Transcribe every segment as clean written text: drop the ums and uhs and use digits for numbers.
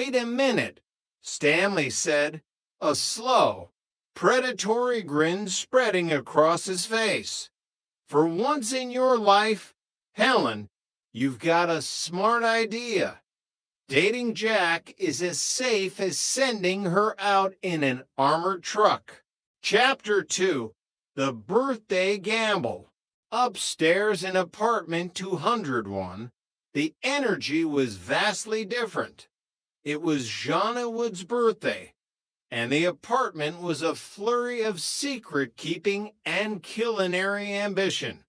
Wait a minute, Stanley said, a slow, predatory grin spreading across his face. For once in your life, Helen, you've got a smart idea. Dating Jack is as safe as sending her out in an armored truck. Chapter 2: The Birthday Gamble. Upstairs in apartment 201, the energy was vastly different. It was Jonna Wood's birthday, and the apartment was a flurry of secret-keeping and culinary ambition.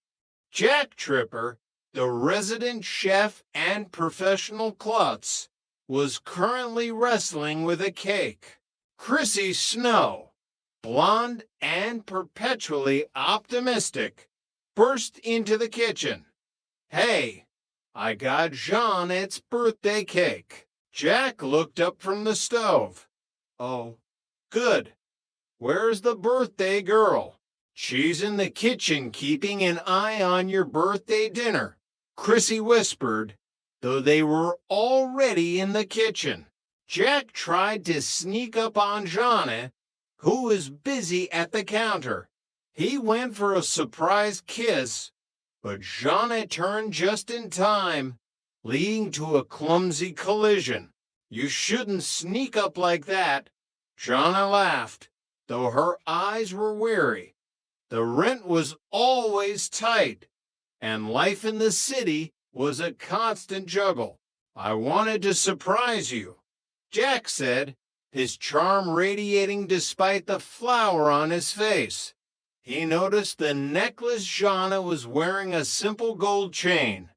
Jack Tripper, the resident chef and professional klutz, was currently wrestling with a cake. Chrissy Snow, blonde and perpetually optimistic, burst into the kitchen. Hey, I got Jeanette's birthday cake. Jack looked up from the stove. Oh, good. Where's the birthday girl? She's in the kitchen keeping an eye on your birthday dinner, Chrissy whispered, though they were already in the kitchen. Jack tried to sneak up on Jeanette, who was busy at the counter. He went for a surprise kiss, but Jeanette turned just in time, leading to a clumsy collision. You shouldn't sneak up like that. Jeanette laughed, though her eyes were weary. The rent was always tight, and life in the city was a constant juggle. I wanted to surprise you, Jack said, his charm radiating despite the flour on his face. He noticed the necklace Jeanette was wearing a simple gold chain.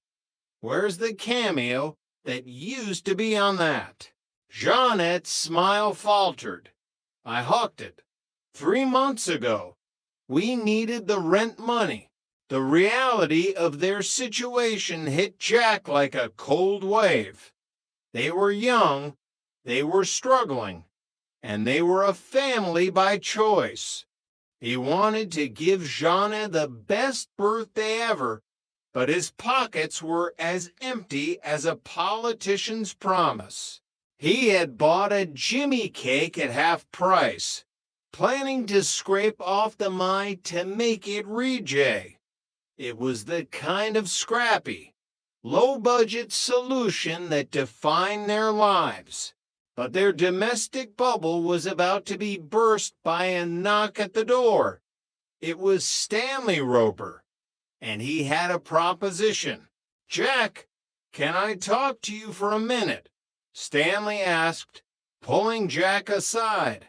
Where's the cameo that used to be on that? Jeanette's smile faltered. I hawked it 3 months ago. We needed the rent money. The reality of their situation hit Jack like a cold wave. They were young, they were struggling, and they were a family by choice. He wanted to give Jeanette the best birthday ever, but his pockets were as empty as a politician's promise. He had bought a Jimmy cake at half price, planning to scrape off the mite to make it J. It was the kind of scrappy, low-budget solution that defined their lives. But their domestic bubble was about to be burst by a knock at the door. It was Stanley Roper, and he had a proposition. Jack, can I talk to you for a minute? Stanley asked, pulling Jack aside.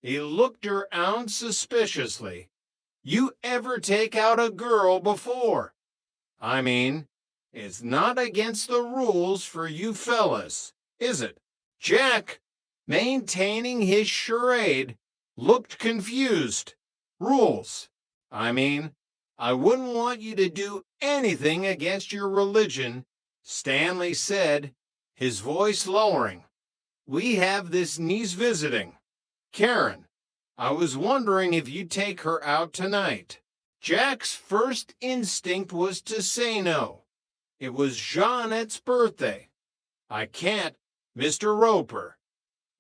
He looked around suspiciously. You ever take out a girl before? I mean, it's not against the rules for you fellas, is it? Jack, maintaining his charade, looked confused. Rules. I mean, I wouldn't want you to do anything against your religion, Stanley said, his voice lowering. We have this niece visiting. Karen, I was wondering if you'd take her out tonight. Jack's first instinct was to say no. It was Jeanette's birthday. I can't, Mr. Roper.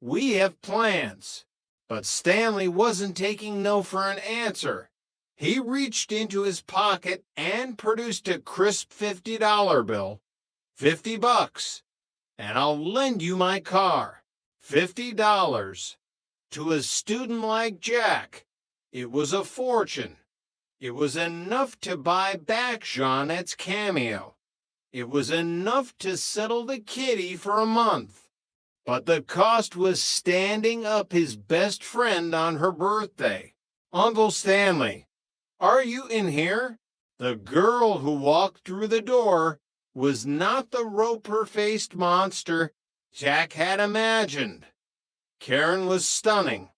We have plans. But Stanley wasn't taking no for an answer. He reached into his pocket and produced a crisp $50 bill. $50. And I'll lend you my car. $50. To a student like Jack, it was a fortune. It was enough to buy back Jeanette's cameo. It was enough to settle the kitty for a month. But the cost was standing up his best friend on her birthday. Uncle Stanley, are you in here? The girl who walked through the door was not the Roper-faced monster Jack had imagined. Karen was stunning.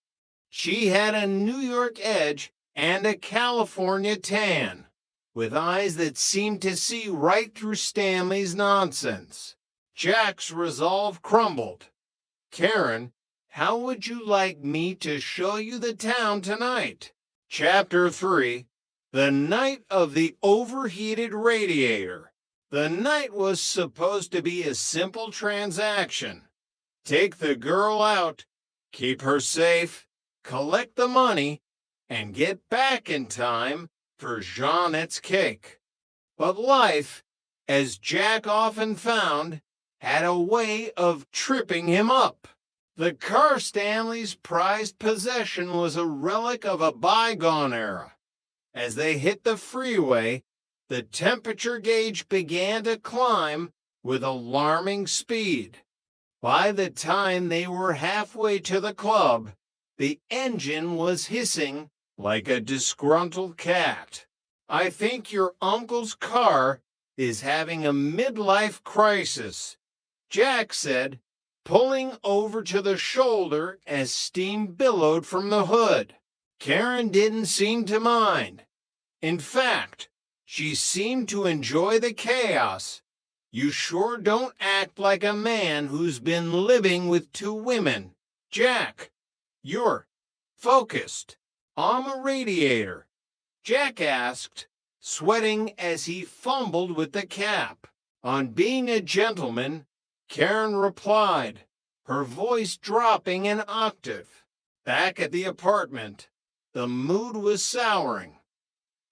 She had a New York edge and a California tan, with eyes that seemed to see right through Stanley's nonsense. Jack's resolve crumbled. Karen, how would you like me to show you the town tonight? Chapter 3: The Night of the Overheated Radiator. The night was supposed to be a simple transaction. take the girl out, keep her safe, collect the money, and get back in time for Jeanette's cake. But life, as Jack often found, had a way of tripping him up. The car Stanley's prized possession was a relic of a bygone era. As they hit the freeway, the temperature gauge began to climb with alarming speed. By the time they were halfway to the club, the engine was hissing like a disgruntled cat. I think your uncle's car is having a midlife crisis, Jack said, pulling over to the shoulder as steam billowed from the hood. Karen didn't seem to mind. In fact, she seemed to enjoy the chaos. You sure don't act like a man who's been living with 2 women, Jack. You're focused on the radiator, Jack asked, sweating as he fumbled with the cap. On being a gentleman, Karen replied, her voice dropping an octave. Back at the apartment, the mood was souring.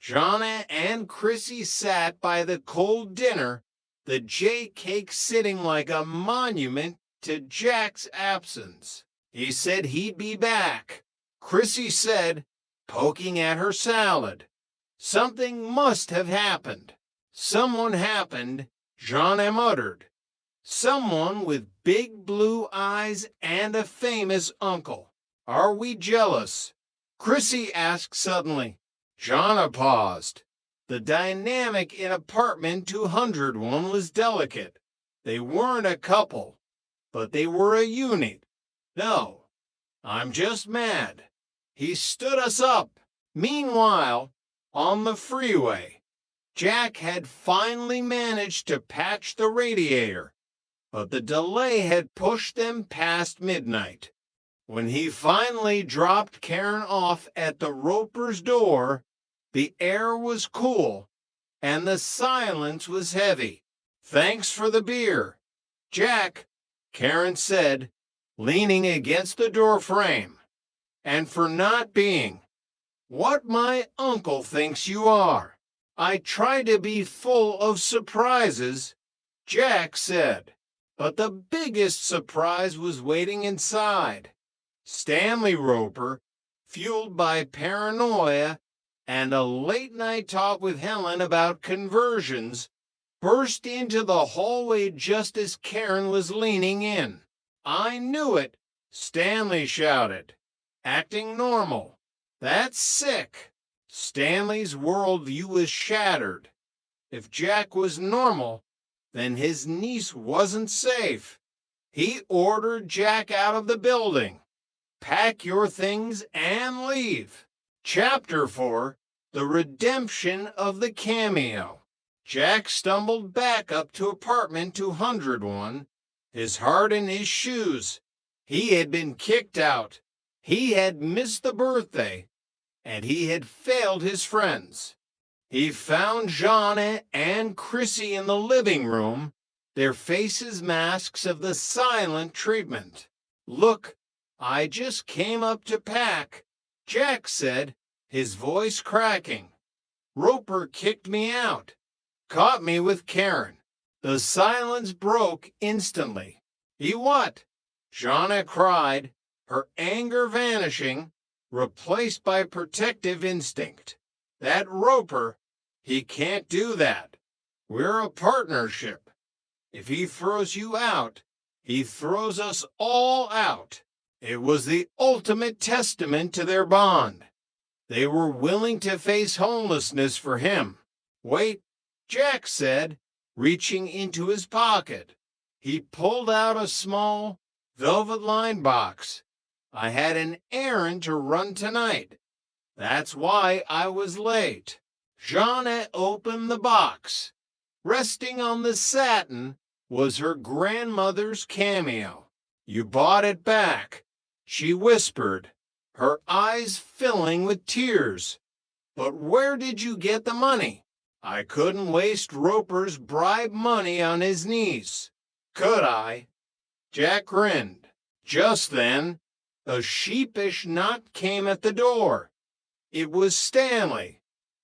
Jonna and Chrissy sat by the cold dinner, the J cake sitting like a monument to Jack's absence. He said he'd be back, Chrissy said, poking at her salad. Something must have happened. Someone happened, Jonna muttered. Someone with big blue eyes and a famous uncle. Are we jealous? Chrissy asked suddenly. Jonna paused. The dynamic in apartment 201 was delicate. They weren't a couple, but they were a unit. No, I'm just mad. He stood us up. Meanwhile, on the freeway, Jack had finally managed to patch the radiator, but the delay had pushed them past midnight. When he finally dropped Karen off at the Roper's door, the air was cool, and the silence was heavy. Thanks for the beer, Jack, Karen said, leaning against the door frame. And for not being what my uncle thinks you are. I try to be full of surprises, Jack said. But the biggest surprise was waiting inside. Stanley Roper, fueled by paranoia and a late-night talk with Helen about conversions, burst into the hallway just as Karen was leaning in. I knew it, Stanley shouted, acting normal. That's sick. Stanley's worldview was shattered. If Jack was normal, then his niece wasn't safe. He ordered Jack out of the building. Pack your things and leave. Chapter 4, The Redemption of the Cameo. Jack stumbled back up to apartment 201, his heart in his shoes. He had been kicked out. He had missed the birthday, and he had failed his friends. He found Jonna and Chrissy in the living room, their faces masks of the silent treatment. Look, I just came up to pack, Jack said, his voice cracking. Roper kicked me out, caught me with Karen. The silence broke instantly. He what? Jonna cried, her anger vanishing, replaced by protective instinct. That Roper, he can't do that. We're a partnership. If he throws you out, he throws us all out. It was the ultimate testament to their bond. They were willing to face homelessness for him. Wait, Jack said, reaching into his pocket. He pulled out a small, velvet-lined box. I had an errand to run tonight. That's why I was late. Jonna opened the box. Resting on the satin was her grandmother's cameo. You bought it back, she whispered, her eyes filling with tears. But where did you get the money? I couldn't waste Roper's bribe money on his niece. Could I? Jack grinned. Just then, a sheepish knock came at the door. It was Stanley.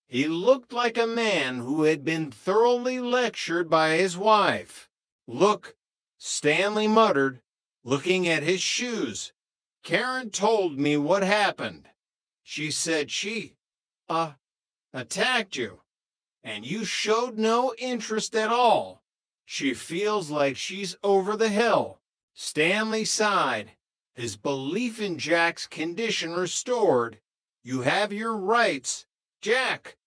He looked like a man who had been thoroughly lectured by his wife. "Look," Stanley muttered, looking at his shoes. "Karen told me what happened. She said she, attacked you, and you showed no interest at all. She feels like she's over the hill." Stanley sighed, his belief in Jack's condition restored. "You have your rights, Jack,"